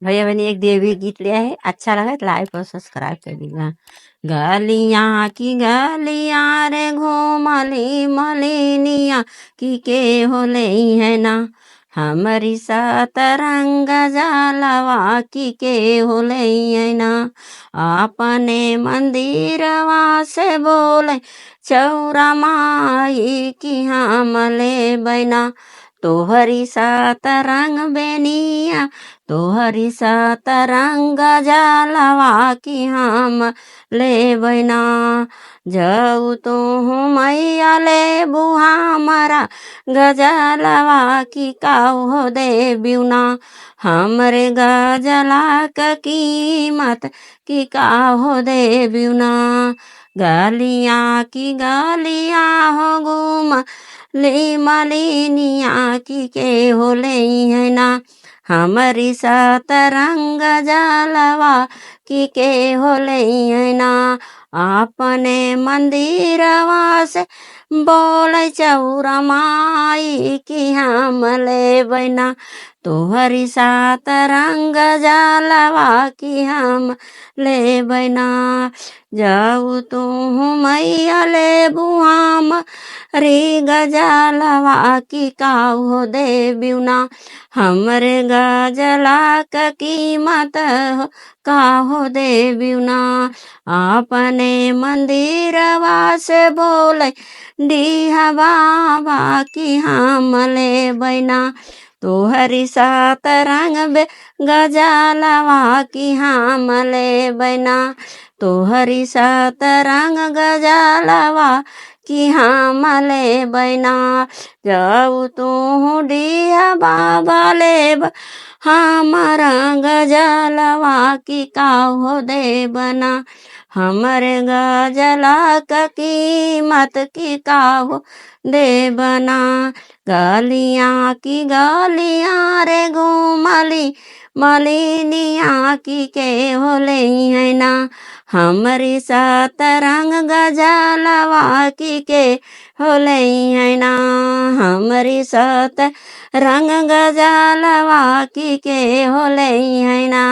भैया मैंने एक देवी गीत लिया है, अच्छा लगा तो लाइक और सब्सक्राइब कर दीजिएगा। गलियां की गलियां रे घूमली मलिनिया की के होले है ना, हमारी सतरंग जलवा की के होले है ना। अपने मंदिरवा से बोले चौरा माई की हमले बैना, तोहरी सतरंग बेनिया तोहरी सतरंग जलवा की हम ले बैना। जाऊ तो मैया ले बुहा मरा गजलवा की काहो दे बिना, हमरे गजला का कीमत की काहो दे बिना। गलियां की गलियां हो गुम ले मालिनिया की के हो ले है ना, हमारी सतरंग जलवा की के हो ले है ना। अपने मंदिरवा से बोले चौरा माई की हम ले बैना, तोहरी सतरंग जलवा की हम ले बैना। जाऊ तू मैया ले बुआम रे गजलवा की काहो दे बिना, हमरे गजला का कीमत हो काहो दे बिना। अपने मंदिरवा से बोले डीहा बाबा की हम ले बैना, तोहरी सतरंग बे गजलवा की हम ले बैना, तोहरी सतरंग गजलवा कि हम ले बैना। जाऊ तू डिया बाबा ले हमारा गजलवा की काहो दे बना, हमरे गजला का कीमत की काहो दे बना। गलियां की गलियां रे घूमली मलिनिया की के होले है ना, हमारी सतरंग गजलवा की के होले है ना, हमारी सतरंग गजलवा की के होले है ना।